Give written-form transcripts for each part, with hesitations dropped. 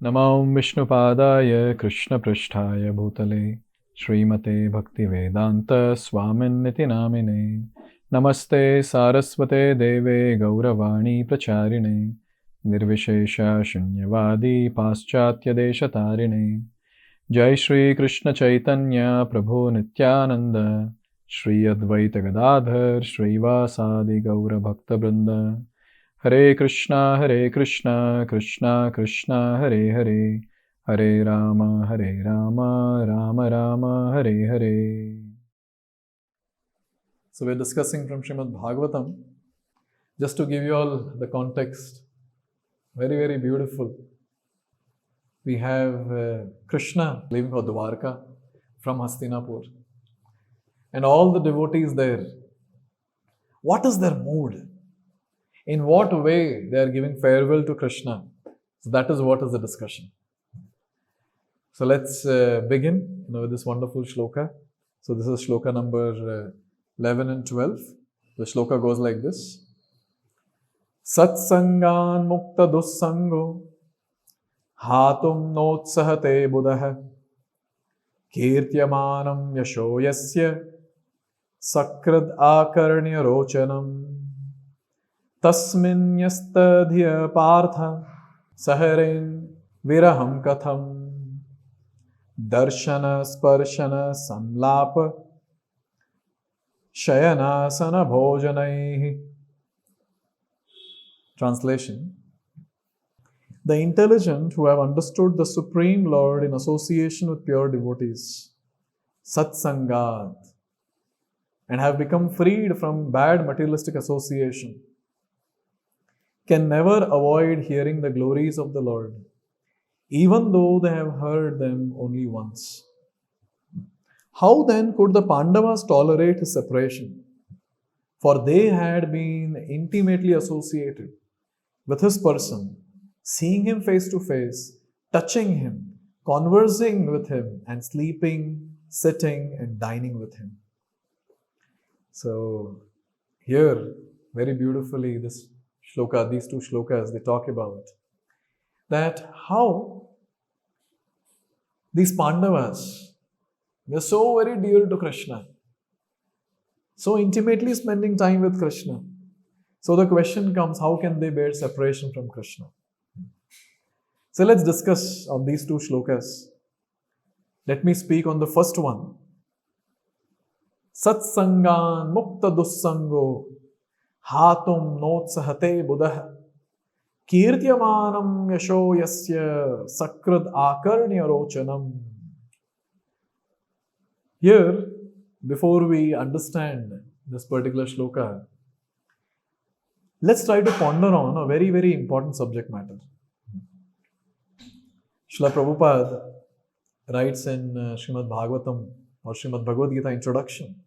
Namam Vishnupadaya Krishna Pristhaya Bhutale Srimate Bhaktivedanta Swamin Niti Namine Namaste Saraswate Deve Gauravani Pracharine Nirvishesha Shunyavadi Paschatya Deshatarine Jai Shri Krishna Chaitanya Prabhu Nityananda Shri Advaita Gadadhar Shri Vasadi Gaura Bhakta Vrinda Hare Krishna, Krishna Krishna, Hare Hare, Hare Rama, Rama Rama, Hare Hare. So we're discussing from Srimad Bhagavatam. Just to give you all the context, very, very beautiful. We have Krishna leaving for Dwarka from Hastinapur. And all the devotees there, what is their mood? In what way they are giving farewell to Krishna? So that is what is the discussion. So let's begin with this wonderful shloka. So this is shloka number 11 and 12. The shloka goes like this. Satsangan mukta dussango hatum notsahate buddha kirtyamanam yasho yasya sakrad akarnya rochanam Tasmin yastadhya partha saharin viraham katham darshana sparshana samlapa shayanasana bhojanaihi. Translation. The intelligent who have understood the Supreme Lord in association with pure devotees, satsangat, and have become freed from bad materialistic association, can never avoid hearing the glories of the Lord, even though they have heard them only once. How then could the Pandavas tolerate his separation? For they had been intimately associated with his person, seeing him face to face, touching him, conversing with him, and sleeping, sitting, and dining with him. So, here, very beautifully, this shloka, these two shlokas, they talk about that how these Pandavas were so very dear to Krishna, so intimately spending time with Krishna. So the question comes, how can they bear separation from Krishna? So let's discuss on these two shlokas. Let me speak on the first one. Satsangan mukta dussango hatum notsahate buddha kirtyamanam yasho yasya sakrad akarnya rochanam. Here, before we understand this particular shloka, let's try to ponder on a very, very important subject matter. Srila Prabhupada writes in Srimad Bhagavatam or Srimad Bhagavad Gita introduction,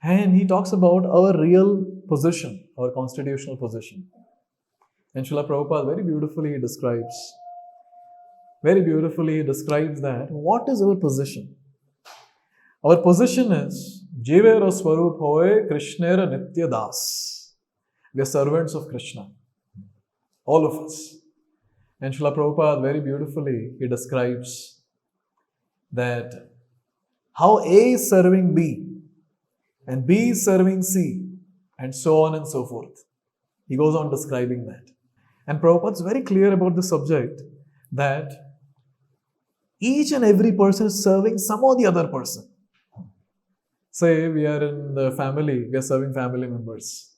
and he talks about our real position, our constitutional position. And Srila Prabhupada very beautifully describes that what is our position? Our position is Jivera Swarup Hoye Krishnera Nitya Das. We are servants of Krishna. All of us. And Srila Prabhupada very beautifully he describes that how A is serving B and B is serving C and so on and so forth. He goes on describing that. And Prabhupada is very clear about the subject that each and every person is serving some or the other person. Say we are in the family, we are serving family members.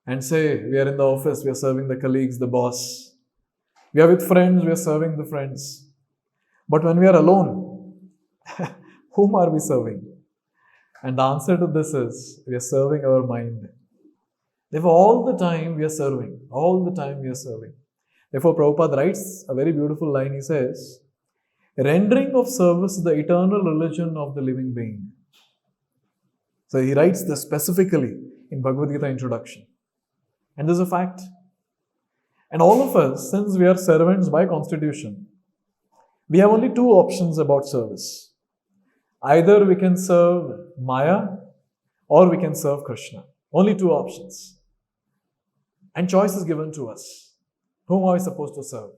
And say we are in the office, we are serving the colleagues, the boss. We are with friends, we are serving the friends. But when we are alone, whom are we serving? And the answer to this is, we are serving our mind. Therefore, all the time we are serving. All the time we are serving. Therefore, Prabhupada writes a very beautiful line. He says, rendering of service is the eternal religion of the living being. So he writes this specifically in Bhagavad Gita introduction. And this is a fact. And all of us, since we are servants by constitution, we have only two options about service. Either we can serve Maya or we can serve Krishna. Only two options. And choice is given to us. Whom are we supposed to serve?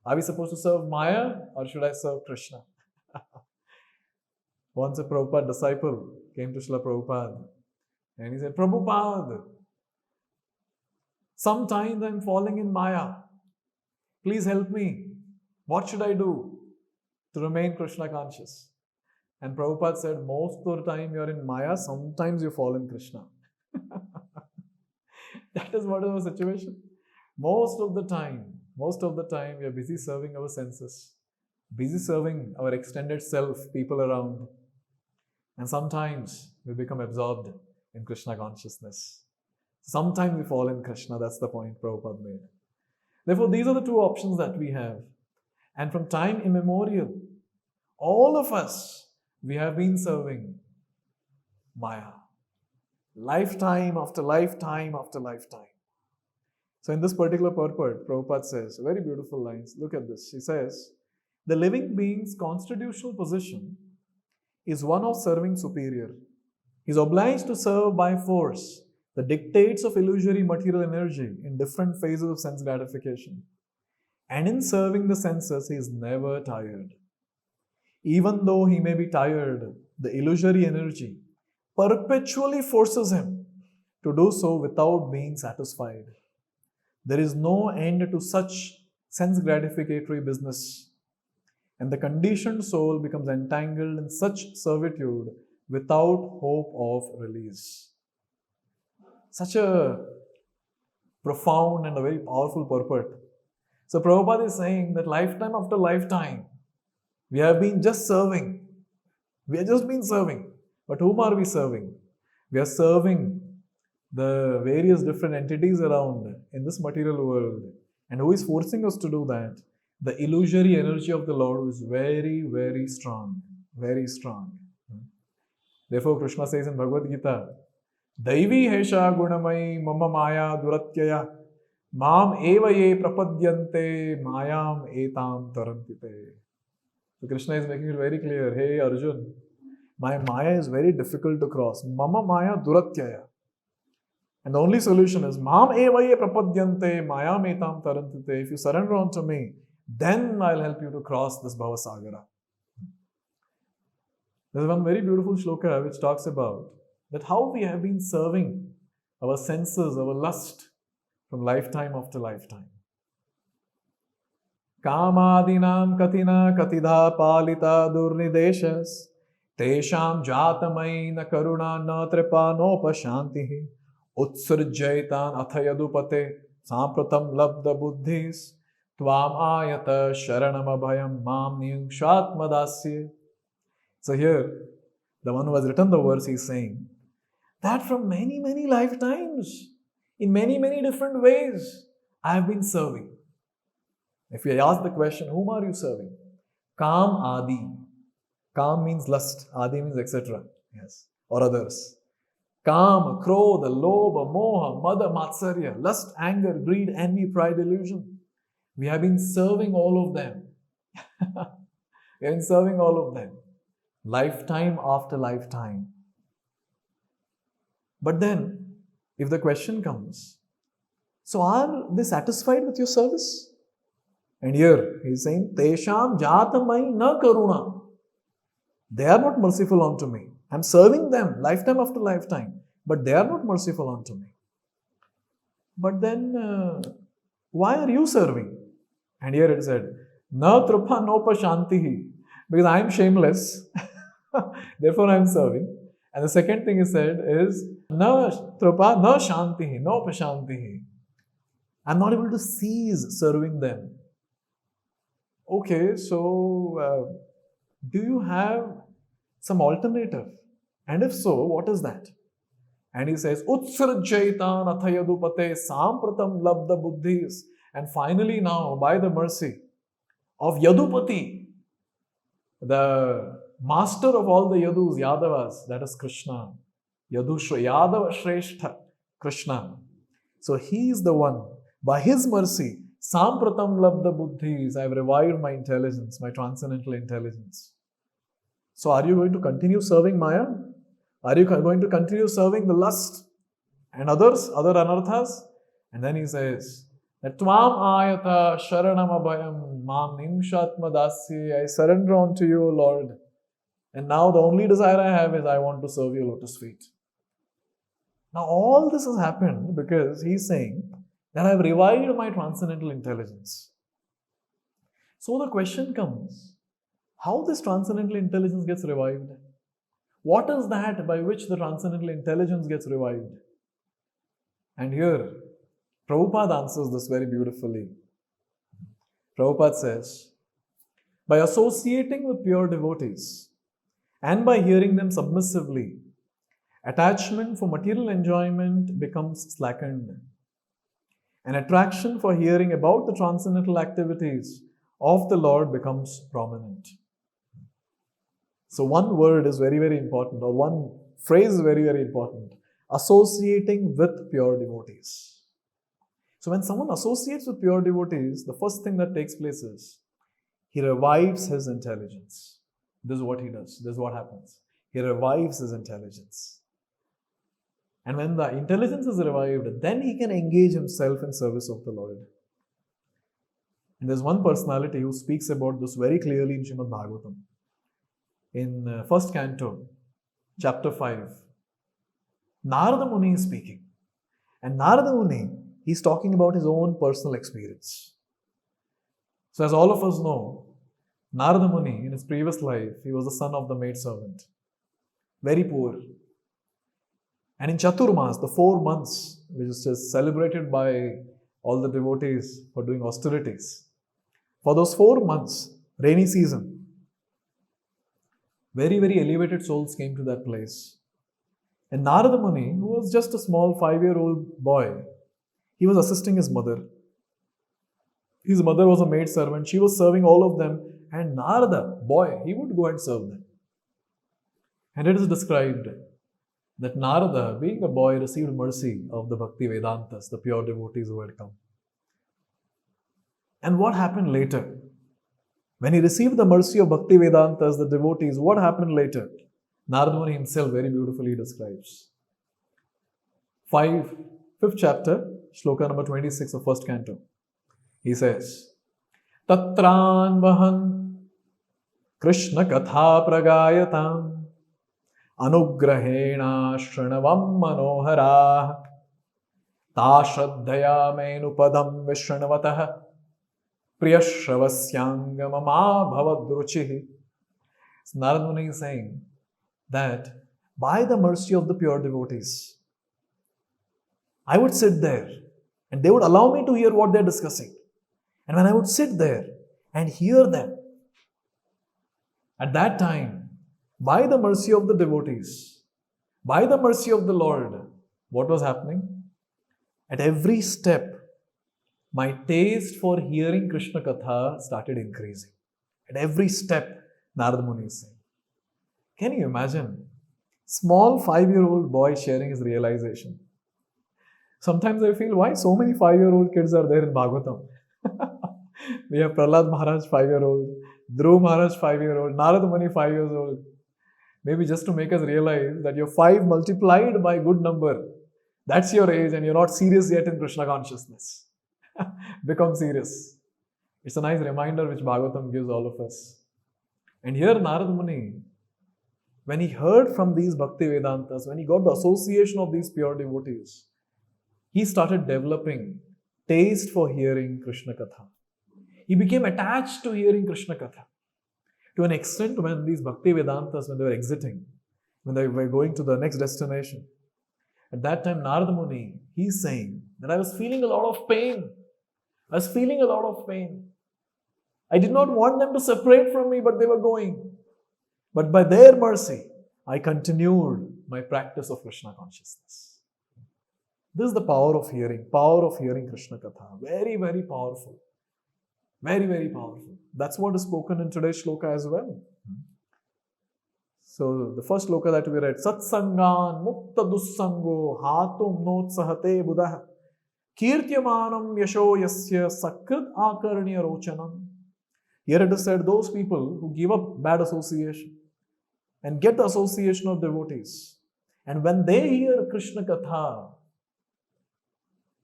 Are we supposed to serve Maya or should I serve Krishna? Once a Prabhupada disciple came to Srila Prabhupada and he said, Prabhupada, sometimes I'm falling in Maya. Please help me. What should I do to remain Krishna conscious? And Prabhupada said, most of the time you're in Maya, sometimes you fall in Krishna. That is what is our situation. Most of the time, we are busy serving our senses, busy serving our extended self, people around. And sometimes we become absorbed in Krishna consciousness. Sometimes we fall in Krishna. That's the point Prabhupada made. Therefore, these are the two options that we have. And from time immemorial, all of us, we have been serving Maya. Lifetime after lifetime after lifetime. So in this particular purport, Prabhupada says, very beautiful lines. Look at this. He says, the living being's constitutional position is one of serving superior. He is obliged to serve by force the dictates of illusory material energy in different phases of sense gratification. And in serving the senses, he is never tired. Even though he may be tired, the illusory energy perpetually forces him to do so without being satisfied. There is no end to such sense gratificatory business, and the conditioned soul becomes entangled in such servitude without hope of release. Such a profound and a very powerful purport. So Prabhupada is saying that lifetime after lifetime, we have been just serving. We have just been serving. But whom are we serving? We are serving the various different entities around in this material world. And who is forcing us to do that? The illusory energy of the Lord, who is very, very strong. Very strong. Therefore, Krishna says in Bhagavad Gita, Daivi hesha gunamai mama maya duratyaya mam eva ye prapadyante mayam etam tarantite. So Krishna is making it very clear, hey Arjun, my maya is very difficult to cross. Mama maya duratyaya. And the only solution is mam eva ye prapadyante mayam etam tarantite. If you surrender unto me, then I'll help you to cross this Bhavasagara. There's one very beautiful shloka which talks about that how we have been serving our senses, our lust from lifetime after lifetime. Kamadinam katina katidha palita durnideshas tesham jatamai na karuna na tripa no pashantihi utsurjaitan athayadupate sampratam labda buddhis tvam ayata sharanam abhayam mam niyungshatmadasya. So here, the one who has written the verse is saying that from many, many lifetimes, in many, many different ways, I have been serving. If we ask the question, whom are you serving? Kam Adi. Kam means lust. Adi means etc. Yes. Or others. Kam, Krodha, Lobha, Moha, Mada, Matsarya, lust, anger, greed, envy, pride, illusion. We have been serving all of them. We have been serving all of them. Lifetime after lifetime. But then, if the question comes, so are they satisfied with your service? And here, he is saying, Tesham jatamai na karuna. They are not merciful unto me. I am serving them lifetime after lifetime, but they are not merciful unto me. But then, why are you serving? And here it said, Na trupa nopa shantihi. Because I am shameless, therefore I am serving. And the second thing he said is, Na trupa na shantihi, no pashantihi. I am not able to cease serving them. Okay, so do you have some alternative? And if so, what is that? And he says, Utsrajaitan athayadupate sampratam labda buddhis. And finally now, by the mercy of Yadupati, the master of all the Yadus, Yadavas, that is Krishna. Yadava Shrestha, Krishna. So he is the one, by his mercy, Sampratam Labda Buddhis, I have revived my intelligence, my transcendental intelligence. So are you going to continue serving Maya? Are you going to continue serving the lust and others, other anarthas? And then he says, That Tvam ayata sharanam abhayam mam nimshatma dasya. I surrender unto you, O Lord. And now the only desire I have is I want to serve your lotus feet. Now all this has happened because he's saying that I have revived my transcendental intelligence. So the question comes, how this transcendental intelligence gets revived? What is that by which the transcendental intelligence gets revived? And here, Prabhupada answers this very beautifully. Prabhupada says, by associating with pure devotees and by hearing them submissively, attachment for material enjoyment becomes slackened. An attraction for hearing about the transcendental activities of the Lord becomes prominent. So one word is very, very important, or one phrase is very, very important. Associating with pure devotees. So when someone associates with pure devotees, the first thing that takes place is he revives his intelligence. This is what he does. This is what happens. He revives his intelligence. And when the intelligence is revived, then he can engage himself in service of the Lord. And there's one personality who speaks about this very clearly in Srimad Bhagavatam. In first canto, chapter 5, Narada Muni is speaking. And Narada Muni, he's talking about his own personal experience. So as all of us know, Narada Muni, in his previous life, he was the son of the maidservant. Very poor. And in Chaturmas, the 4 months, which is just celebrated by all the devotees for doing austerities, for those 4 months, rainy season, very, very elevated souls came to that place. And Narada Muni, who was just a small 5-year-old boy, he was assisting his mother. His mother was a maid servant. She was serving all of them. And Narada, boy, he would go and serve them. And it is described that Narada, being a boy, received mercy of the Bhakti Vedantas, the pure devotees who had come. And what happened later? When he received the mercy of Bhakti Vedantas, the devotees, what happened later? Narada Muni himself very beautifully describes. 5th chapter, shloka number 26 of first canto. He says, Tatran Vahan Krishna Katha Pragayatam Anugrahena Shranavam Manohara Tashraddhaya Menupadam Vishranavataha Priyashravasyangama Bhavadruchihi. So Narada Muni is saying that by the mercy of the pure devotees, I would sit there and they would allow me to hear what they're discussing. And when I would sit there and hear them, at that time, by the mercy of the devotees, by the mercy of the Lord, what was happening? At every step, my taste for hearing Krishna Katha started increasing. At every step, Narada Muni is saying. Can you imagine? Small 5-year-old boy sharing his realization. Sometimes I feel, why so many 5-year-old kids are there in Bhagavatam? We have Prahlad Maharaj, 5-year-old, Dhruv Maharaj, 5-year-old, Narada Muni, 5 years old. Maybe just to make us realize that you're 5 multiplied by good number. That's your age and you're not serious yet in Krishna consciousness. Become serious. It's a nice reminder which Bhagavatam gives all of us. And here Narada Muni, when he heard from these Bhakti Vedantas, when he got the association of these pure devotees, he started developing taste for hearing Krishna Katha. He became attached to hearing Krishna Katha. To an extent when these Bhakti Vedantas, when they were exiting, when they were going to the next destination, at that time Narada Muni, he's saying that I was feeling a lot of pain. I was feeling a lot of pain. I did not want them to separate from me, but they were going. But by their mercy, I continued my practice of Krishna consciousness. This is the power of hearing Krishna Katha. Very, very powerful. Very, very powerful. That's what is spoken in today's shloka as well. So, the first shloka that we read, Satsangan Mukta Dussango Hatum Notsahate Buddha Kirtyamanam Yasho Yasya Sakrit Akarnya Rochanam. Here it is said, those people who give up bad association and get the association of devotees, and when they hear Krishna Katha,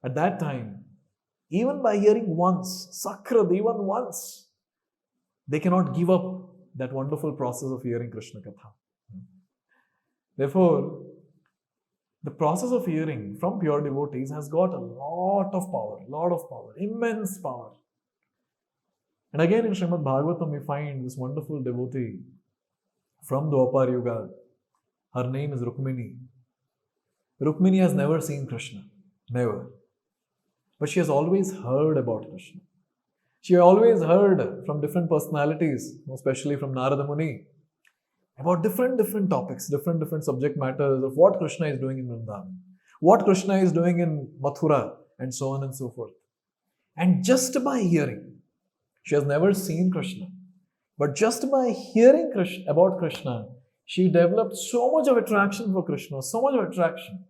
at that time, Even by hearing once, Sakrad, even once, they cannot give up that wonderful process of hearing Krishna Katha. Therefore, the process of hearing from pure devotees has got a lot of power, immense power. And again in Srimad Bhagavatam we find this wonderful devotee from Dwapar Yuga. Her name is Rukmini. Rukmini has never seen Krishna, never. But she has always heard about Krishna. She always heard from different personalities, especially from Narada Muni, about different topics, different subject matters of what Krishna is doing in Vrindavan, what Krishna is doing in Mathura, and so on and so forth. And just by hearing, she has never seen Krishna, but just by hearing about Krishna, she developed so much of attraction for Krishna, so much of attraction.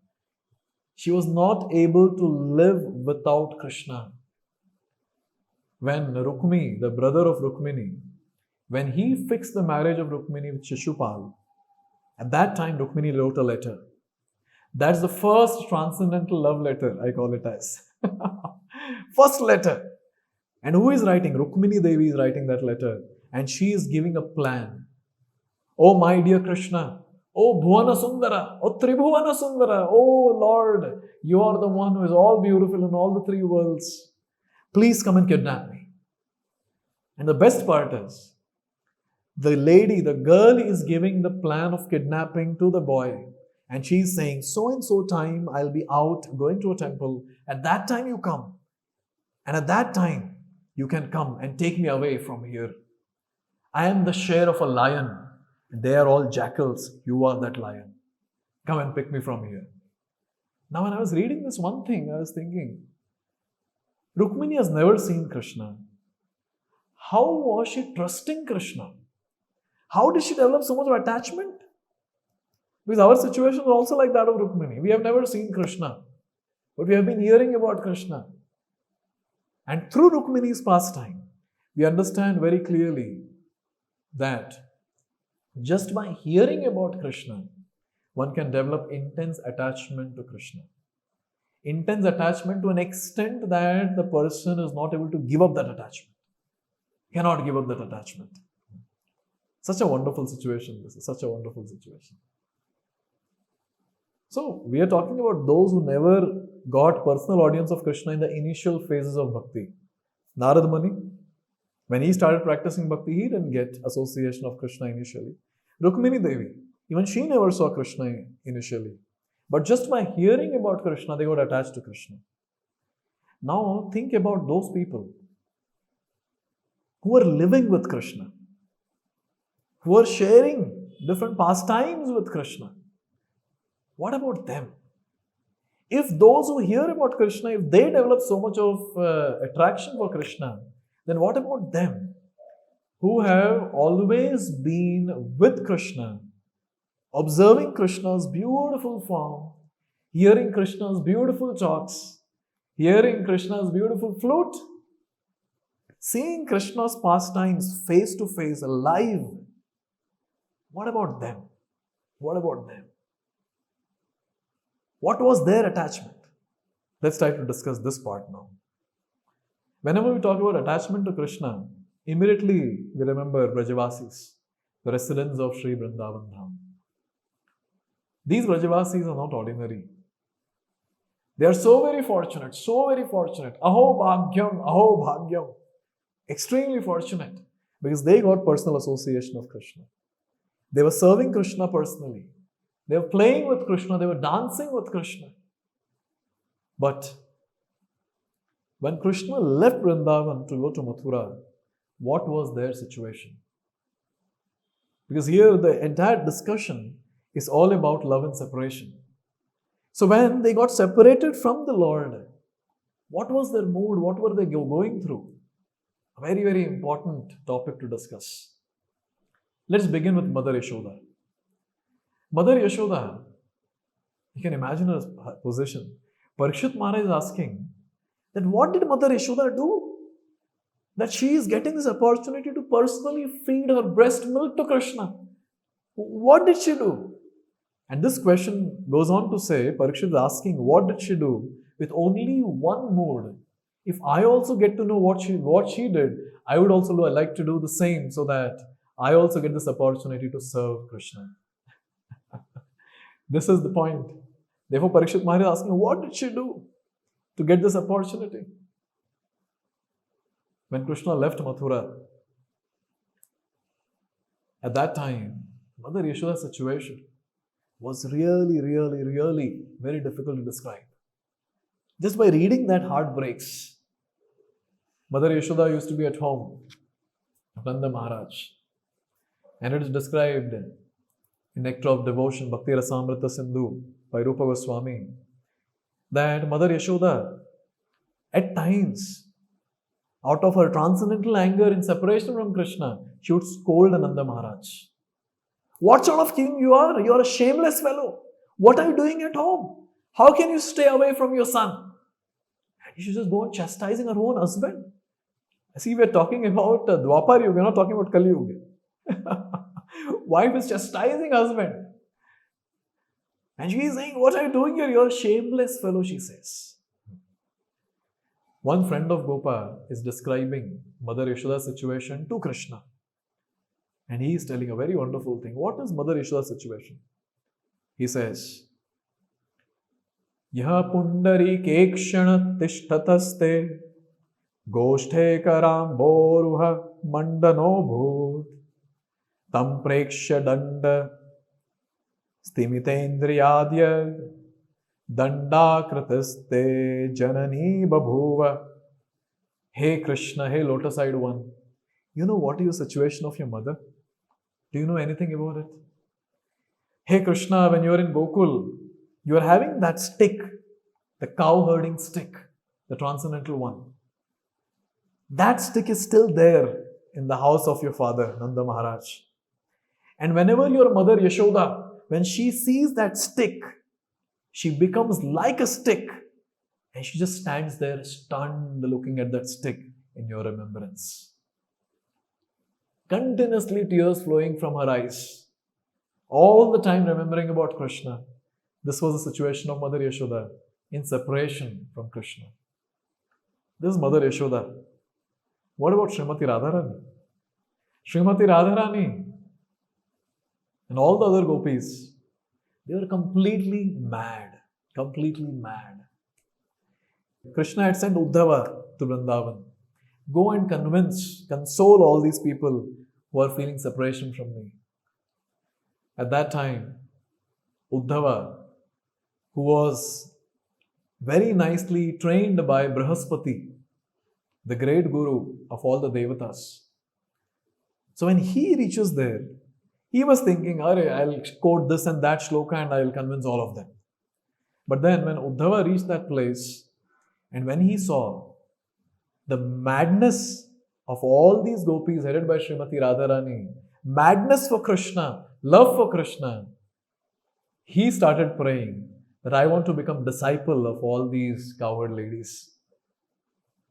She was not able to live without Krishna. When Rukmi, the brother of Rukmini, when he fixed the marriage of Rukmini with Shishupal, at that time Rukmini wrote a letter. That's the first transcendental love letter, I call it as. First letter. And who is writing? Rukmini Devi is writing that letter. And she is giving a plan. Oh my dear Krishna, oh Bhuvana Sundara, oh Tribhuvana Sundara, oh Lord, you are the one who is all beautiful in all the three worlds. Please come and kidnap me. And the best part is, the lady, the girl is giving the plan of kidnapping to the boy. And she is saying, so and so time I'll be out going to a temple. At that time you come. And at that time you can come and take me away from here. I am the share of a lion. And they are all jackals. You are that lion. Come and pick me from here. Now when I was reading this one thing, I was thinking, Rukmini has never seen Krishna. How was she trusting Krishna? How did she develop so much of attachment? Because our situation is also like that of Rukmini. We have never seen Krishna, but we have been hearing about Krishna. And through Rukmini's pastime, we understand very clearly that just by hearing about Krishna, one can develop intense attachment to Krishna. Intense attachment to an extent that the person is not able to give up that attachment. Cannot give up that attachment. Such a wonderful situation. This is such a wonderful situation. So, we are talking about those who never got personal audience of Krishna in the initial phases of bhakti. Narada Muni, when he started practicing bhakti, he didn't get association of Krishna initially. Rukmini Devi, even she never saw Krishna initially. But just by hearing about Krishna, they got attached to Krishna. Now, think about those people who are living with Krishna, who are sharing different pastimes with Krishna. What about them? If those who hear about Krishna, if they develop so much of attraction for Krishna, then what about them who have always been with Krishna, observing Krishna's beautiful form, hearing Krishna's beautiful talks, hearing Krishna's beautiful flute, seeing Krishna's pastimes face to face, alive? What about them? What about them? What was their attachment? Let's try to discuss this part now. Whenever we talk about attachment to Krishna, immediately we remember Brajavasis, the residents of Sri Vrindavan Dham. These Brajavasis are not ordinary. They are so very fortunate, so very fortunate. Aho bhagyam. Extremely fortunate because they got personal association of Krishna. They were serving Krishna personally. They were playing with Krishna, they were dancing with Krishna. But when Krishna left Vrindavan to go to Mathura, what was their situation? Because here the entire discussion is all about love and separation. So when they got separated from the Lord, what was their mood? What were they going through? A very, very important topic to discuss. Let's begin with Mother Yashoda. Mother Yashoda, you can imagine her position. Parikshit Maharaj is asking that what did Mother Yashoda do? That she is getting this opportunity to personally feed her breast milk to Krishna. What did she do? And this question goes on to say, Parikshit is asking, what did she do with only one mood if I also get to know what she did, I would also like to do the same so that I also get this opportunity to serve Krishna. This is the point. Therefore, Parikshit Maharaj is asking, what did she do to get this opportunity? When Krishna left Mathura, at that time, Mother Yashoda's situation was really, really, really very difficult to describe. Just by reading that, heart breaks. Mother Yashoda used to be at home, Nanda Maharaj, and it is described in Nectar of Devotion, Bhakti Rasamrita Sindhu by Rupa Goswami, that Mother Yashoda, at times, out of her transcendental anger in separation from Krishna, she would scold Nanda Maharaj. What sort of king you are? You are a shameless fellow. What are you doing at home? How can you stay away from your son? You should just go on chastising her own husband. See, we are talking about Dwapar Yuga, we are not talking about Kali Yuga. Wife is chastising husband. And she is saying, what are you doing here? You are a shameless fellow, she says. One friend of Gopal is describing Mother Yashoda's situation to Krishna. And he is telling a very wonderful thing. What is Mother Yashoda's situation? He says, Yaha pundari kekshana tishtataste goshthe karam boruha mandano bhut tam prekshya danda stimitendriyadya dandakritaste janani babhuva. Hey Krishna, hey lotus-eyed one, you know what is the situation of your mother? Do you know anything about it? Hey Krishna, when you are in Gokul, you are having that stick, the cow herding stick, the transcendental one. That stick is still there in the house of your father, Nanda Maharaj. And whenever your mother Yashoda, when she sees that stick, she becomes like a stick and she just stands there stunned looking at that stick in your remembrance. Continuously tears flowing from her eyes, all the time remembering about Krishna. This was the situation of Mother Yashoda in separation from Krishna. This is Mother Yashoda. What about Srimati Radharani? Srimati Radharani and all the other gopis, they were completely mad. Completely mad. Krishna had sent Uddhava to Vrindavan. Go and console all these people who are feeling separation from me. At that time, Uddhava, who was very nicely trained by Brihaspati, the great guru of all the devatas. So when he reaches there, he was thinking, I'll quote this and that shloka and I'll convince all of them. But then when Uddhava reached that place, and when he saw the madness of all these gopis headed by Srimati Radharani, madness for Krishna, love for Krishna, he started praying that I want to become disciple of all these cowherd ladies.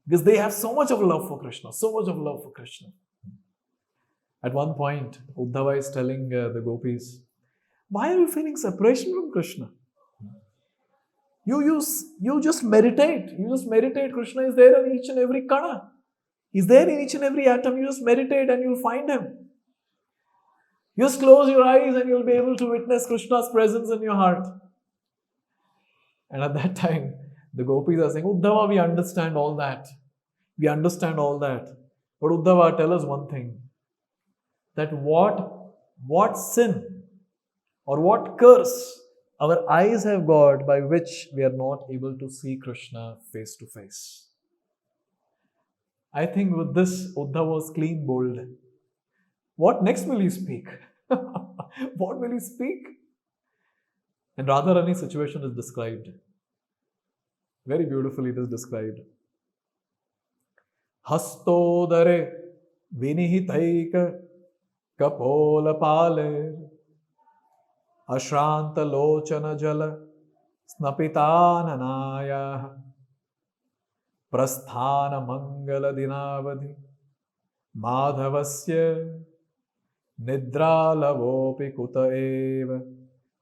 Because they have so much of love for Krishna, so much of love for Krishna. At one point, Uddhava is telling the gopis, why are you feeling separation from Krishna? You just meditate. You just meditate. Krishna is there in each and every kana. He's there in each and every atom. You just meditate and you'll find him. You just close your eyes and you'll be able to witness Krishna's presence in your heart. And at that time, the gopis are saying, Uddhava, we understand all that. We understand all that. But Uddhava, tell us one thing. That what sin or what curse our eyes have got by which we are not able to see Krishna face to face. I think with this, Uddhava was clean bowled. What next will he speak? What will he speak? And Radharani's situation is described. Very beautifully it is described. Hastodare vinihitaika kapola pale ashranta lochana jala snapitananaya prasthana mangala dinavadhi madhavasya nidralavopi kuta eva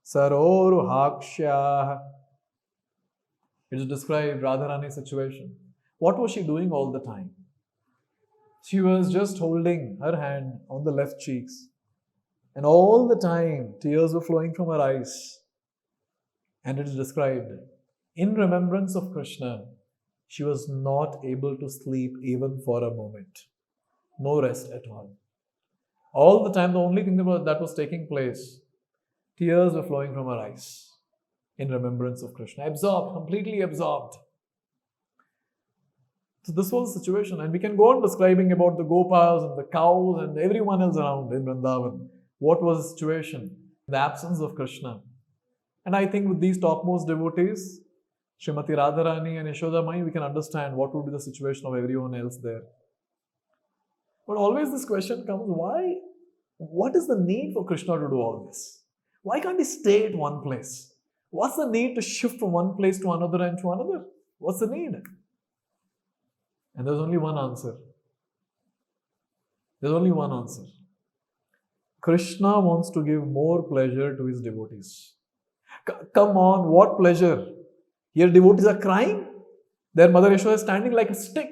saroruhakshyah. It is described Radharani's situation. What was she doing all the time? She was just holding her hand on the left cheeks. And all the time, tears were flowing from her eyes. And it is described, in remembrance of Krishna, she was not able to sleep even for a moment. No rest at all. All the time, the only thing that was taking place, tears were flowing from her eyes in remembrance of Krishna. Absorbed, completely absorbed. So this was the situation. And we can go on describing about the Gopas and the cows and everyone else around in Vrindavan. What was the situation? The absence of Krishna. And I think with these topmost devotees, Srimati Radharani and Yashoda Mai, we can understand what would be the situation of everyone else there. But always this question comes, why? What is the need for Krishna to do all this? Why can't he stay at one place? What's the need to shift from one place to another and to another? What's the need? And there's only one answer. There's only one answer. Krishna wants to give more pleasure to his devotees. Come on, what pleasure? Here devotees are crying. Their mother Yashoda is standing like a stick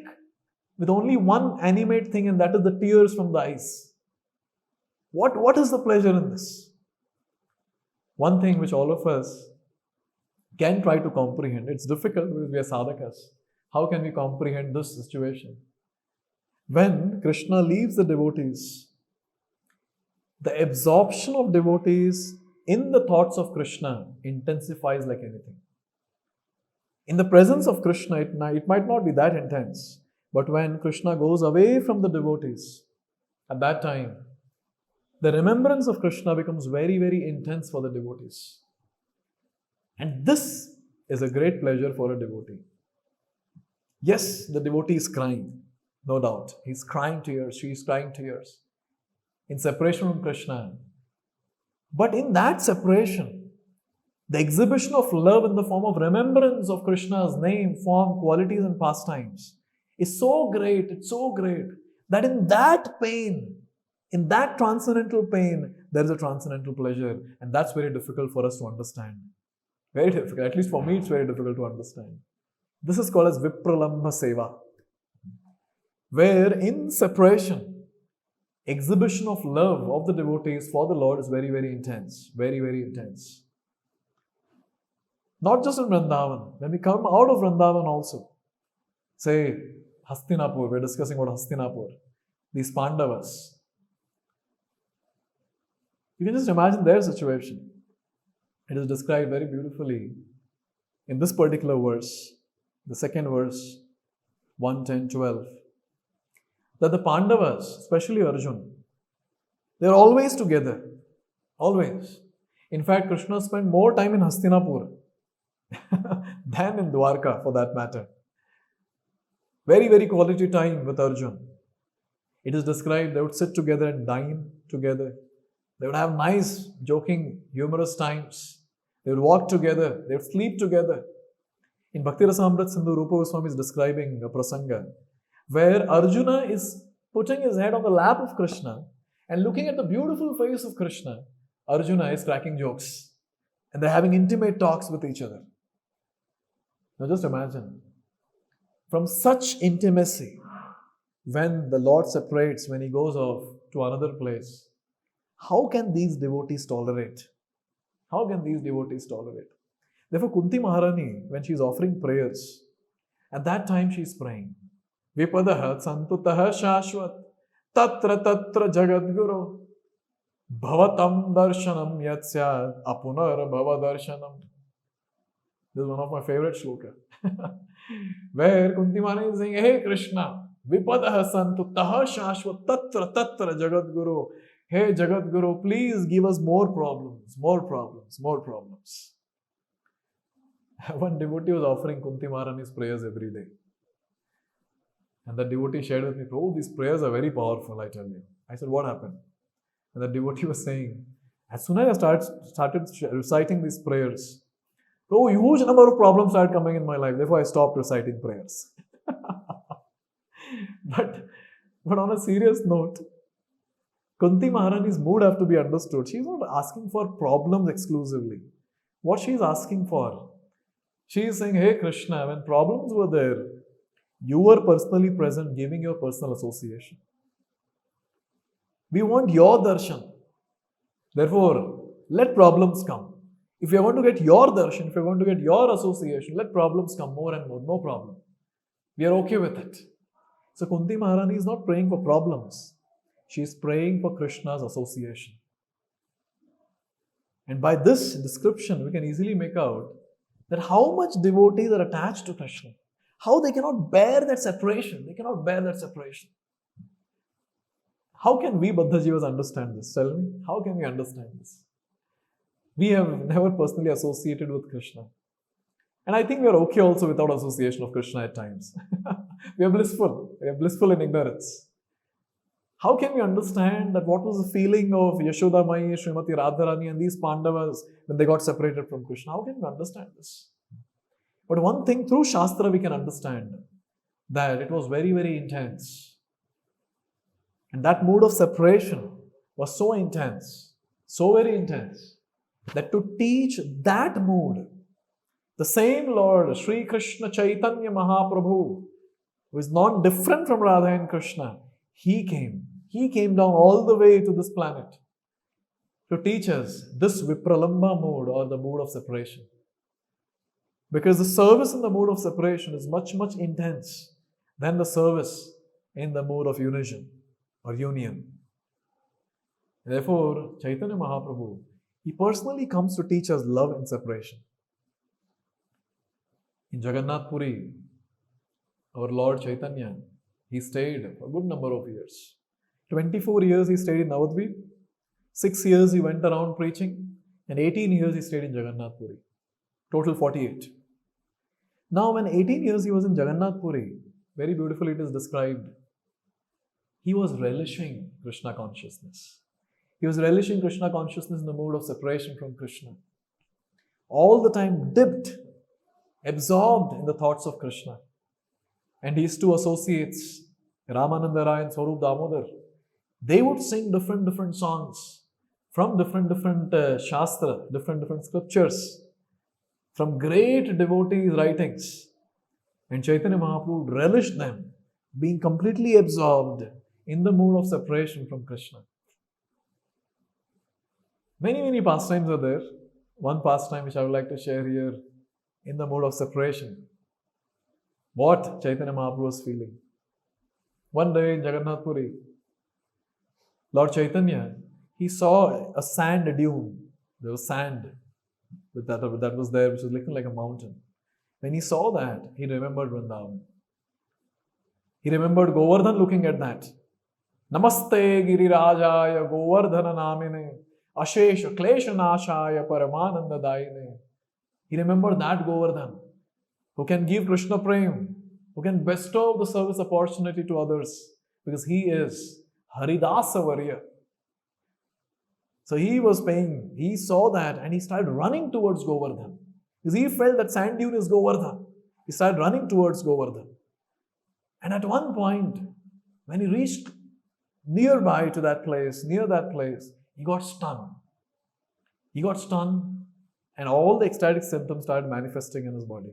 with only one animate thing, and that is the tears from the eyes. What is the pleasure in this? One thing which all of us can try to comprehend. It's difficult because we are sadhakas. How can we comprehend this situation? When Krishna leaves the devotees, the absorption of devotees in the thoughts of Krishna intensifies like anything. In the presence of Krishna, it might not be that intense. But when Krishna goes away from the devotees, at that time, the remembrance of Krishna becomes very, very intense for the devotees. And this is a great pleasure for a devotee. Yes, the devotee is crying, no doubt. He's crying tears, she is crying tears in separation from Krishna. But in that separation, the exhibition of love in the form of remembrance of Krishna's name, form, qualities and pastimes is so great, it's so great, that in that pain, in that transcendental pain, there is a transcendental pleasure. And that's very difficult for us to understand. Very difficult. At least for me, it's very difficult to understand. This is called as Vipralambha Seva, where in separation, exhibition of love of the devotees for the Lord is very, very intense. Very, very intense. Not just in Vrindavan. When we come out of Vrindavan also, say Hastinapur, we're discussing about Hastinapur, these Pandavas. You can just imagine their situation. It is described very beautifully in this particular verse, the second verse, 1, 10, 12. That the Pandavas, especially Arjun, they're always together. Always. In fact, Krishna spent more time in Hastinapur than in Dwarka for that matter. Very, very quality time with Arjun. It is described they would sit together and dine together. They would have nice, joking, humorous times. They would walk together. They would sleep together. In Bhakti Rasamrit Sindhu, Rupa Goswami is describing a prasanga where Arjuna is putting his head on the lap of Krishna and looking at the beautiful face of Krishna. Arjuna is cracking jokes and they're having intimate talks with each other. Now just imagine, from such intimacy, when the Lord separates, when he goes off to another place, how can these devotees tolerate? How can these devotees tolerate? Therefore, Kunti Maharani, when she is offering prayers, at that time she is praying, Vipadaha Santutaha Shashvat Tatra Tatra Jagadguru Bhavatam Darshanam Yatsyat Apunar Bhava Darshanam. This is one of my favorite shloka. Where Kunti Maharani is saying, Hey Krishna, Vipadaha Santutaha Shashvat Tatra Tatra Jagadguru. Hey Jagadguru, please give us more problems, more problems, more problems. One devotee was offering Kunti Maharani's prayers every day. And the devotee shared with me, oh, these prayers are very powerful, I tell you. I said, what happened? And the devotee was saying, as soon as I started reciting these prayers, oh, huge number of problems started coming in my life. Therefore, I stopped reciting prayers. But on a serious note, Kunti Maharani's mood have to be understood. She's not asking for problems exclusively. What she is asking for, she is saying, hey Krishna, when problems were there, You were personally present, giving your personal association. We want your darshan. Therefore, let problems come. If you are going to get your darshan, if you are going to get your association, let problems come more and more. No problem. We are okay with it. So Kunti Maharani is not praying for problems. She is praying for Krishna's association. And by this description, we can easily make out that how much devotees are attached to Krishna. How they cannot bear that separation. They cannot bear that separation. How can we Baddha Jivas understand this? Tell me, how can we understand this? We have never personally associated with Krishna. And I think we are okay also without association of Krishna at times. We are blissful. We are blissful in ignorance. How can we understand that what was the feeling of Yashoda Mai, Srimati Radharani and these Pandavas when they got separated from Krishna? How can we understand this? But one thing through Shastra we can understand that it was very, very intense. And that mood of separation was so intense, so very intense, that to teach that mood, the same Lord, Sri Krishna Chaitanya Mahaprabhu, who is not different from Radha and Krishna, He came down all the way to this planet to teach us this Vipralamba mood or the mood of separation. Because the service in the mood of separation is much, much intense than the service in the mood of unison or union. Therefore, Chaitanya Mahaprabhu, he personally comes to teach us love in separation. In Jagannath Puri, our Lord Chaitanya, he stayed for a good number of years. 24 years he stayed in Navadvip, 6 years he went around preaching, and 18 years he stayed in Jagannath Puri. Total 48. Now, when 18 years he was in Jagannath Puri, very beautifully it is described, he was relishing Krishna consciousness. He was relishing Krishna consciousness in the mood of separation from Krishna. All the time dipped, absorbed in the thoughts of Krishna. And his two associates, Ramananda Rai and Swarup Damodar, they would sing different songs from different shastra, different scriptures, from great devotees' writings. And Chaitanya Mahaprabhu relished them, being completely absorbed in the mood of separation from Krishna. Many pastimes are there. One pastime which I would like to share here, in the mood of separation. What Chaitanya Mahaprabhu was feeling. One day in Jagannath Puri, Lord Chaitanya, he saw a sand dune. There was sand that was there, which was looking like a mountain. When he saw that, he remembered Vrindavan. He remembered Govardhan looking at that. Namaste Girirajaya Govardhana Namine Ashesha Klesha Nashaya Paramananda Daine. He remembered that Govardhan, who can give Krishna Prem, who can bestow the service opportunity to others, because he is Haridasa Varya. So he was paying, he saw that and he started running towards Govardhan. Because he felt that sand dune is Govardhan. He started running towards Govardhan. And at one point, when he reached nearby to that place, near that place, he got stunned. He got stunned and all the ecstatic symptoms started manifesting in his body.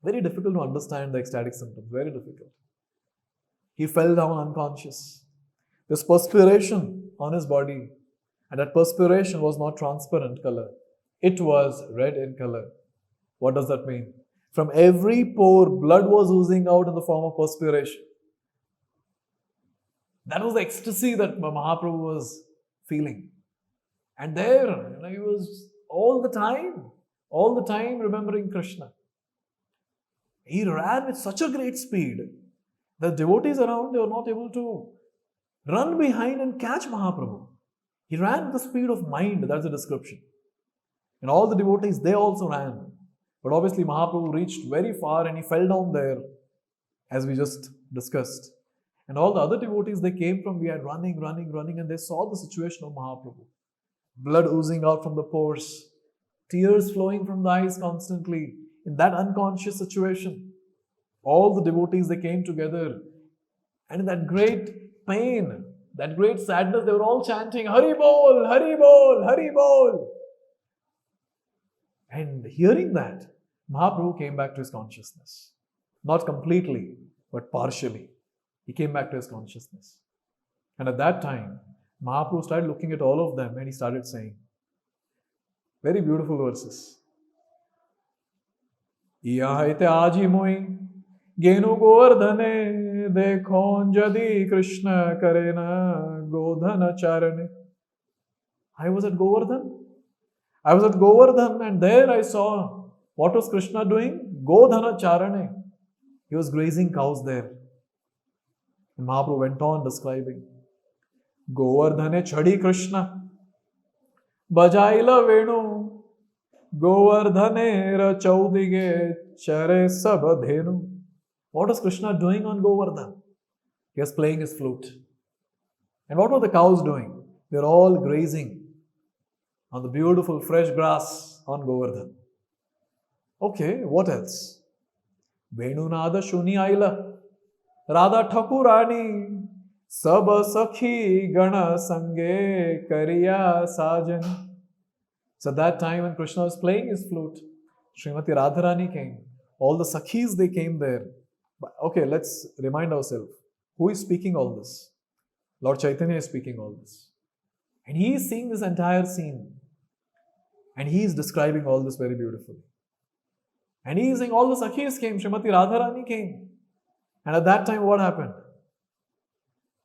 Very difficult to understand the ecstatic symptoms, very difficult. He fell down unconscious. There's perspiration on his body, and that perspiration was not transparent color. It was red in color. What does that mean? From every pore, blood was oozing out in the form of perspiration. That was the ecstasy that Mahaprabhu was feeling. And there, he was all the time remembering Krishna. He ran with such a great speed that devotees around, they were not able to run behind and catch Mahaprabhu. He ran with the speed of mind, that's the description. And all the devotees, they also ran. But obviously Mahaprabhu reached very far and he fell down there, as we just discussed. And all the other devotees, they came from behind, running, and they saw the situation of Mahaprabhu. Blood oozing out from the pores, tears flowing from the eyes constantly. In that unconscious situation, all the devotees, they came together. And in that great pain, that great sadness, they were all chanting, Hari Bol, Hari Bol, Hari Bol. And hearing that, Mahaprabhu came back to his consciousness. Not completely, but partially. He came back to his consciousness. And at that time, Mahaprabhu started looking at all of them and he started saying, very beautiful verses. Yahaite aji moi genu govardhane dekhon jadi Krishna karena godhana charane. I was at Govardhan. And there I saw what was Krishna doing? Godhana charane. He was grazing cows there. And Mahaprabhu went on describing. Govardhane chadi Krishna bajaila venu Govardhane ra chaudige chare sabadhenu. What was Krishna doing on Govardhan? He was playing his flute. And what were the cows doing? They were all grazing on the beautiful fresh grass on Govardhan. Okay, what else? Venunada Shuni Aila Radha Thakurani Sab Sakhi Gana Sange Kariya Sajan. So that time when Krishna was playing his flute, Srimati Radharani came. All the Sakhis, they came there. Okay, let's remind ourselves. Who is speaking all this? Lord Chaitanya is speaking all this. And he is seeing this entire scene. And he is describing all this very beautifully. And he is saying all the Sakhis came, Srimati Radharani came. And at that time, what happened?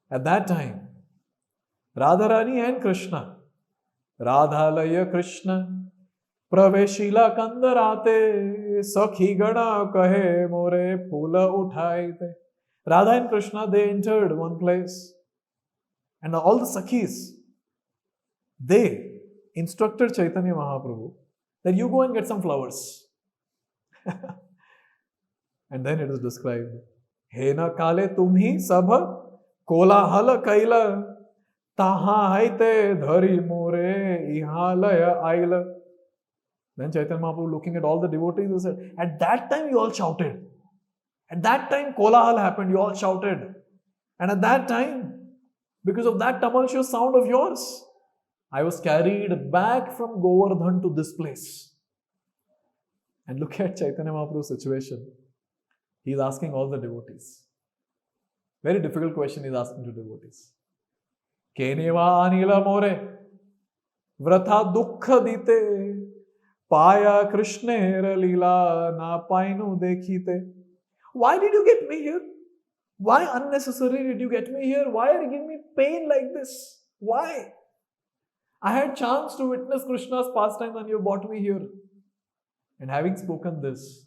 At that time, Radharani and Krishna, Radhalaya Krishna, Praveshila Kandarate, Sakhi Gana Kahe More Phula Uthaite. Radha and Krishna, they entered one place. And all the Sakhis, they instructed Chaitanya Mahaprabhu that you go and get some flowers. And then it is described, Hena kale tumhi sabha kolahal kaila taha haite dhari more ihalaya aila. Then Chaitanya Mahaprabhu, looking at all the devotees, he said, at that time you all shouted. At that time kolahal happened, you all shouted. And at that time, because of that tumultuous sound of yours, I was carried back from Govardhan to this place. And look at Chaitanya Mahaprabhu's situation. He is asking all the devotees. Very difficult question he is asking to devotees. Keneva anila more vratha dukkha dite paya krishnera lila na painu dekhite. Why did you get me here? Why unnecessarily did you get me here? Why are you giving me pain like this? Why? I had chance to witness Krishna's pastimes and you brought me here. And having spoken this,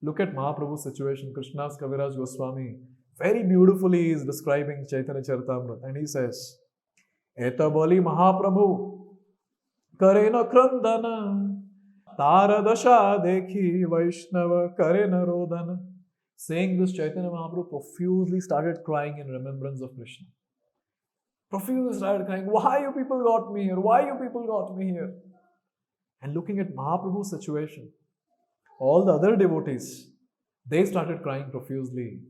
look at Mahaprabhu's situation. Krishna's Kaviraj Goswami very beautifully is describing Chaitanya Charitamrita. And he says, Eta bali Mahaprabhu karena krandana tara dasha dekhi Vaishnava karena rodhana. Saying this, Chaitanya Mahaprabhu profusely started crying in remembrance of Krishna. Profusely started crying, why you people got me here? Why you people got me here? And looking at Mahaprabhu's situation, all the other devotees, they started crying profusely.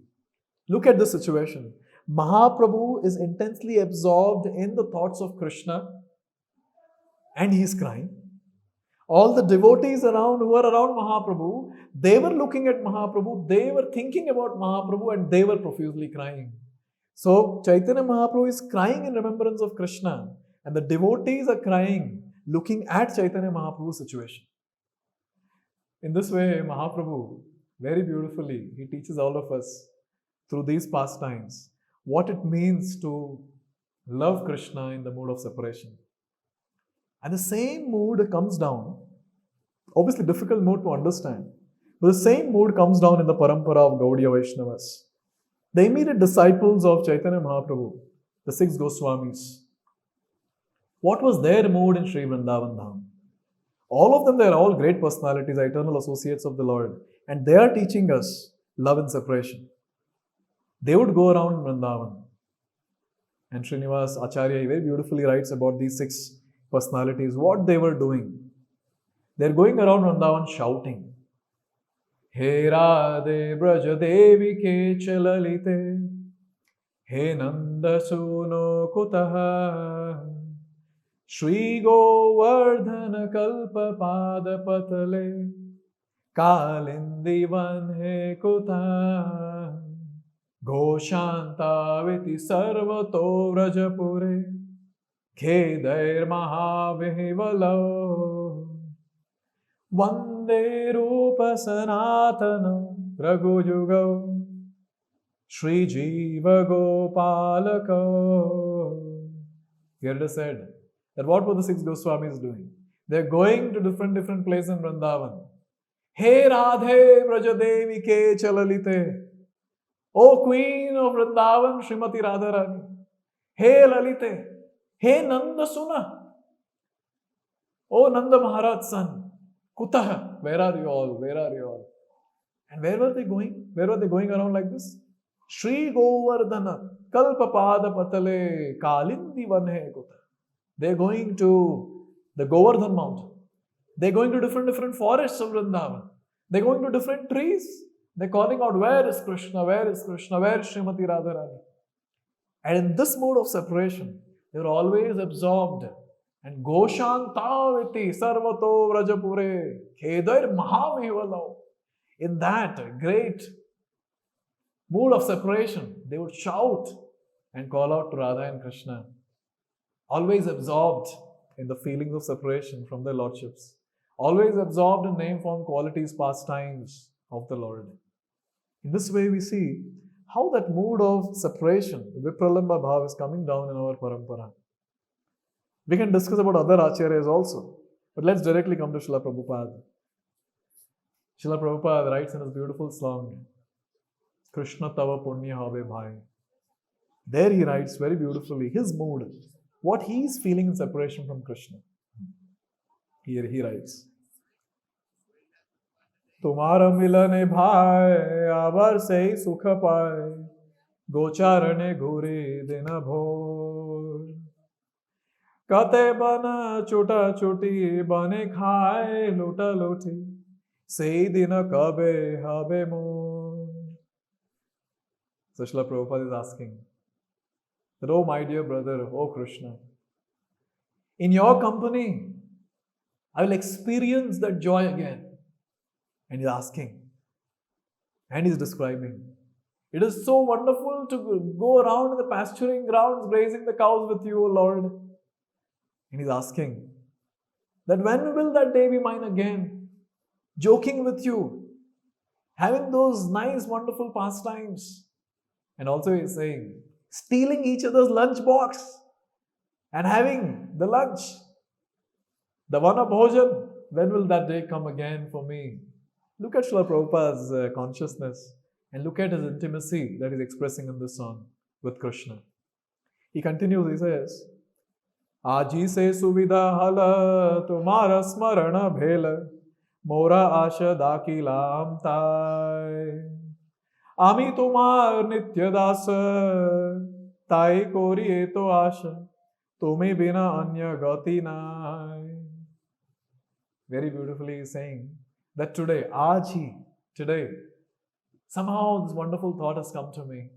Look at the situation. Mahaprabhu is intensely absorbed in the thoughts of Krishna and he is crying. All the devotees around who were around Mahaprabhu, they were looking at Mahaprabhu, they were thinking about Mahaprabhu and they were profusely crying. So Chaitanya Mahaprabhu is crying in remembrance of Krishna and the devotees are crying looking at Chaitanya Mahaprabhu's situation. In this way, Mahaprabhu, very beautifully, he teaches all of us through these pastimes what it means to love Krishna in the mood of separation. And the same mood comes down, obviously difficult mood to understand, but the same mood comes down in the parampara of Gaudiya Vaishnavas. The immediate disciples of Chaitanya Mahaprabhu, the 6 Goswamis. What was their mood in Sri Vrindavan Dham? All of them, they are all great personalities, eternal associates of the Lord. And they are teaching us love and separation. They would go around Vrindavan. And Srinivas Acharya very beautifully writes about these 6 personalities, what they were doing. They are going around Vrindavan shouting, He Radhe Braja Devi Ke Chalalite, He Nanda Suno Kutaha, Shri Govardhana Kalpa Pada Patale, Kalindi vanhe kuta Ghoshantaviti sarvato vrajapure Khedair mahavihivalo Vande rupa sanatana Raghuyugo Shri Jiva Gopalaka. Here it is said that what were the six Goswamis doing? They are going to different places in Vrindavan. Hey Radhe Brajadevi Ke Chalalite. O Queen of Vrindavan, Srimati Radharani. Hey Lalite. Hey Nanda Suna. O Nanda Maharaj's son. Kutaha. Where are you all? Where are you all? And where were they going? Where were they going around like this? Shri Govardhana Kalpapada Patale Kalindi Vanhe Kuta. They're going to the Govardhan mountain. They're going to different forests of Vrindavan. They're going to different trees. They're calling out, where is Krishna? Where is Krishna? Where is Srimati Radharani? And in this mode of separation, they were always absorbed. And Goshantaviti Sarvato Vrajapure Khedair Mahavivalau. In that great mood of separation, they would shout and call out to Radha and Krishna, always absorbed in the feelings of separation from their lordships, always absorbed in name, form, qualities, pastimes of the Lord. In this way, we see how that mood of separation, Vipralamba Bhav, is coming down in our parampara. We can discuss about other acharyas also, but let's directly come to Srila Prabhupada. Srila Prabhupada writes in his beautiful song, Krishna Tava Punya Have Bhai. There he writes very beautifully his mood, what he is feeling in separation from Krishna. Here he writes, Tumhara milane bhai, abar se sukha paye, gocharane ghuri dina bhor. Kate bana chuta chuti, bane khaye luta luti, sei dina kabe habe mor. So Srila Prabhupada is asking that, oh my dear brother, oh Krishna, in your company, I will experience that joy again. And he's asking, and he's describing, it is so wonderful to go around in the pasturing grounds, grazing the cows with you, O Lord. And he's asking, that when will that day be mine again? Joking with you, having those nice, wonderful pastimes. And also he's saying, stealing each other's lunch box and having the lunch. The Vana Bhojan, when will that day come again for me? Look at Srila Prabhupada's consciousness and look at his intimacy that he's expressing in this song with Krishna. He continues, he says, Aji se suvidha hala tumara smarana bhela mora asha dakilam tai. Ami tumar nitya dasa tai kori eto asha tumi bina anya gati nai. Very beautifully he's saying that today, today, somehow this wonderful thought has come to me.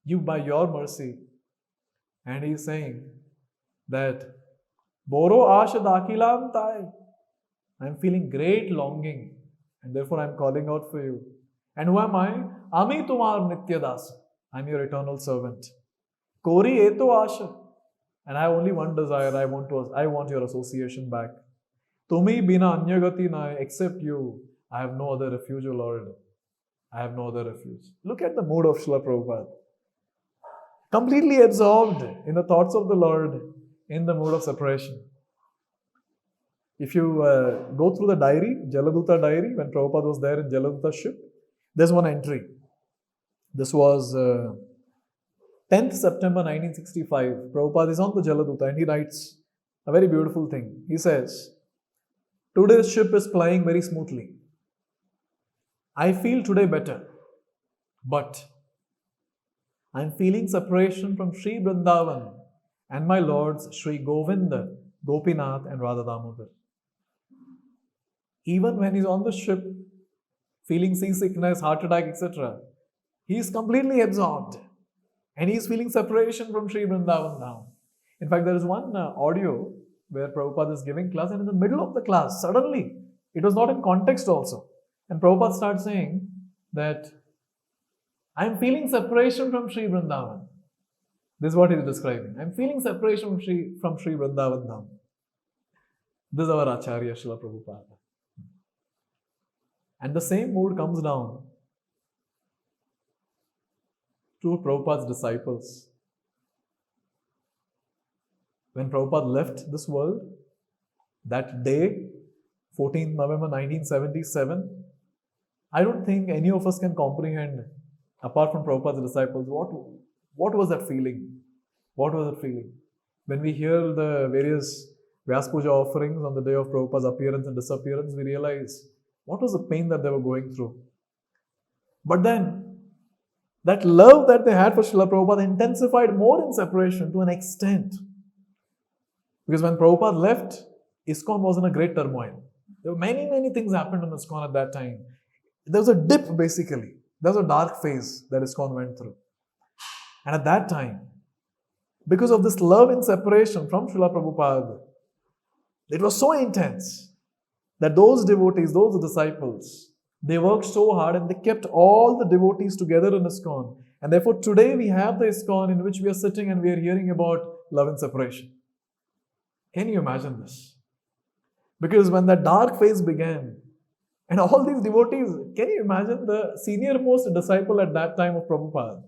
You, by your mercy. And he's saying that Boro asha dakilam tai. I'm feeling great longing and therefore I'm calling out for you. And who am I? Ami tumar nitya dasa. I'm your eternal servant. Kori eto asha. And I have only one desire. I want your association back. Tumi bina anyagati nai, except you, I have no other refuge, O Lord. I have no other refuge. Look at the mood of Srila Prabhupada. Completely absorbed in the thoughts of the Lord in the mood of separation. If you go through the diary, Jaladuta diary, when Prabhupada was there in Jaladuta's ship, there's one entry. This was 10th September 1965. Prabhupada is on the Jaladuta and he writes a very beautiful thing. He says, today's ship is flying very smoothly. I feel today better, but I'm feeling separation from Sri Vrindavan and my lords Sri Govinda, Gopinath and Radha Damodar. Even when he's on the ship, feeling seasickness, heart attack, etc., he is completely absorbed and he is feeling separation from Sri Vrindavan now. In fact, there is one audio where Prabhupada is giving class and in the middle of the class, suddenly It was not in context also. And Prabhupada started saying that I am feeling separation from Sri Vrindavan. This is what he is describing. I am feeling separation from Sri Vrindavan Dham. This is our Acharya Srila Prabhupada. And the same mood comes down to Prabhupada's disciples. When Prabhupada left this world, that day, 14th November 1977, I don't think any of us can comprehend, apart from Prabhupada's disciples, what was that feeling? What was that feeling? When we hear the various Vyas Puja offerings on the day of Prabhupada's appearance and disappearance, we realize what was the pain that they were going through. But then, that love that they had for Srila Prabhupada intensified more in separation to an extent. Because when Prabhupada left, ISKCON was in a great turmoil. There were many things happened in ISKCON at that time. There was a dip basically. There was a dark phase that ISKCON went through. And at that time, because of this love in separation from Srila Prabhupada, it was so intense that those devotees, those disciples, they worked so hard and they kept all the devotees together in ISKCON. And therefore today we have the ISKCON in which we are sitting and we are hearing about love and separation. Can you imagine this? Because when that dark phase began, and all these devotees, can you imagine the senior most disciple at that time of Prabhupada?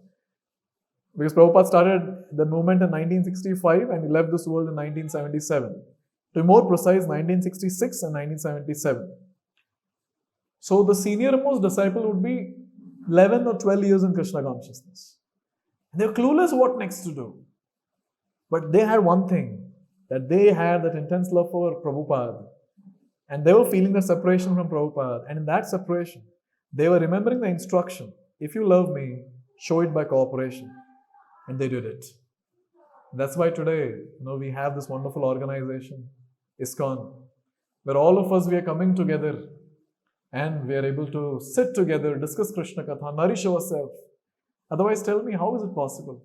Because Prabhupada started the movement in 1965 and he left this world in 1977. To be more precise, 1966 and 1977. So the senior most disciple would be 11 or 12 years in Krishna consciousness. And they were clueless what next to do. But they had one thing, that they had that intense love for Prabhupada. And they were feeling the separation from Prabhupada. And in that separation, they were remembering the instruction, if you love me, show it by cooperation. And they did it. That's why today, we have this wonderful organization, ISKCON, where all of us, we are coming together and we are able to sit together, discuss Krishna Katha, nourish ourselves. Otherwise, tell me, how is it possible?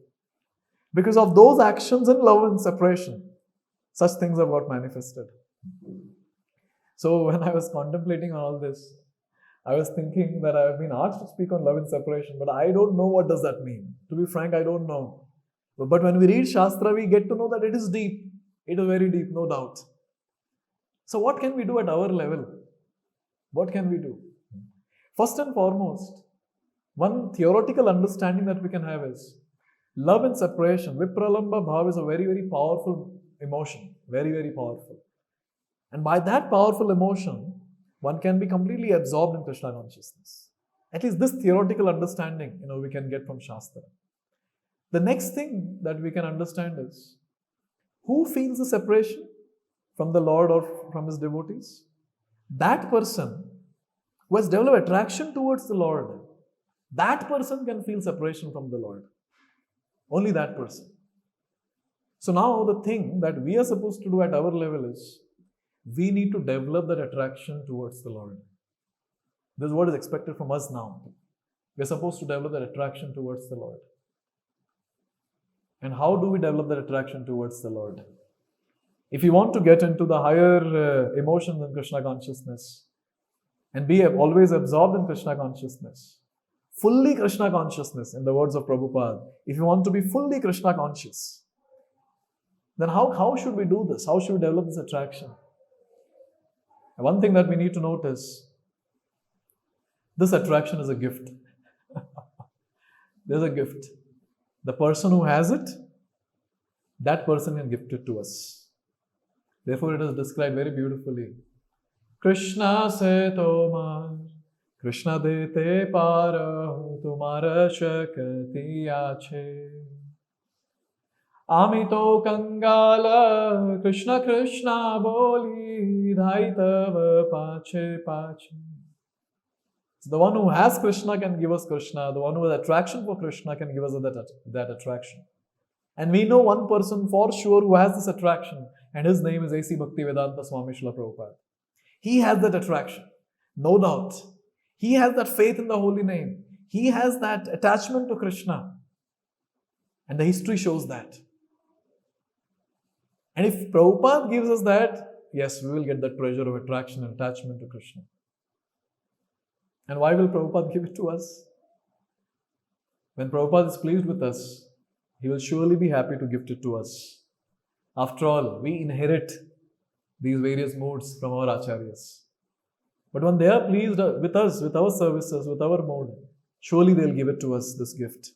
Because of those actions in love and separation, such things have got manifested. So when I was contemplating on all this, I was thinking that I have been asked to speak on love and separation, but I don't know what does that mean. To be frank, I don't know. But when we read Shastra, we get to know that it is deep. It is very deep, no doubt. So what can we do at our level? What can we do? First and foremost, one theoretical understanding that we can have is love and separation. Vipralamba bhav is a very powerful emotion. Very powerful. And by that powerful emotion, one can be completely absorbed in Krishna consciousness. At least this theoretical understanding, we can get from Shastra. The next thing that we can understand is, who feels the separation from the Lord or from his devotees? That person who has developed attraction towards the Lord, that person can feel separation from the Lord. Only that person. So now the thing that we are supposed to do at our level is, we need to develop that attraction towards the Lord. This is what is expected from us now. We are supposed to develop that attraction towards the Lord. And how do we develop that attraction towards the Lord? If you want to get into the higher emotions in Krishna consciousness and be always absorbed in Krishna consciousness, fully Krishna consciousness, in the words of Prabhupada, if you want to be fully Krishna conscious, then how should we do this? How should we develop this attraction? One thing that we need to notice, this attraction is a gift. There's a gift. The person who has it, that person can gift it to us. Therefore, it is described very beautifully. Krishna se tomar, Krishna dete para, tumara shakti ache. Amito Kangala, Krishna Krishna boli, dhaitava pache pache. So the one who has Krishna can give us Krishna. The one who has attraction for Krishna can give us that attraction. And we know one person for sure who has this attraction, and his name is A.C. Bhaktivedanta Swami Srila Prabhupada. He has that attraction, no doubt. He has that faith in the holy name. He has that attachment to Krishna. And the history shows that. And if Prabhupada gives us that, yes, we will get that treasure of attraction and attachment to Krishna. And why will Prabhupada give it to us? When Prabhupada is pleased with us, he will surely be happy to gift it to us. After all, we inherit these various modes from our acharyas. But when they are pleased with us, with our services, with our mode, surely they'll give it to us, this gift.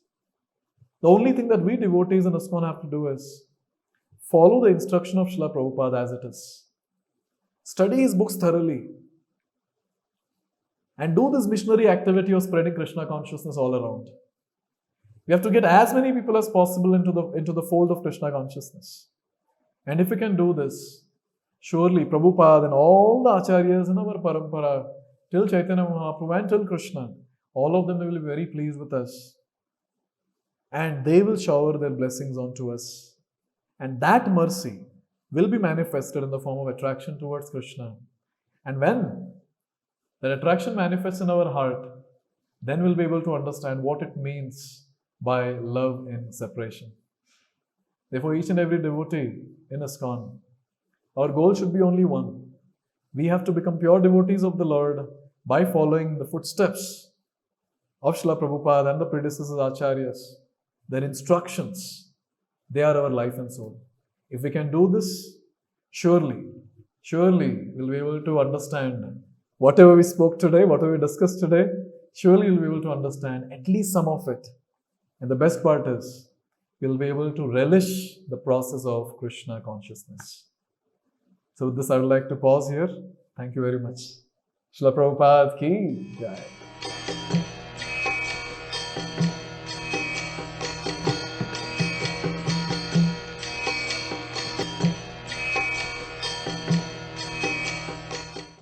The only thing that we devotees in ISKCON have to do is follow the instruction of Srila Prabhupada as it is. Study his books thoroughly. And do this missionary activity of spreading Krishna consciousness all around. We have to get as many people as possible into the fold of Krishna consciousness. And if we can do this, surely Prabhupada and all the acharyas in our parampara, till Chaitanya Mahaprabhu and till Krishna, all of them will be very pleased with us. And they will shower their blessings onto us. And that mercy will be manifested in the form of attraction towards Krishna. And when that attraction manifests in our heart, then we'll be able to understand what it means by love in separation. Therefore, each and every devotee in ISKCON, our goal should be only one. We have to become pure devotees of the Lord by following the footsteps of Srila Prabhupada and the predecessors acharyas. Their instructions, they are our life and soul. If we can do this, surely we'll be able to understand whatever we spoke today, whatever we discussed today, surely we'll be able to understand at least some of it. And the best part is, we'll be able to relish the process of Krishna consciousness. So with this, I would like to pause here. Thank you very much. Srila Prabhupada ki jai.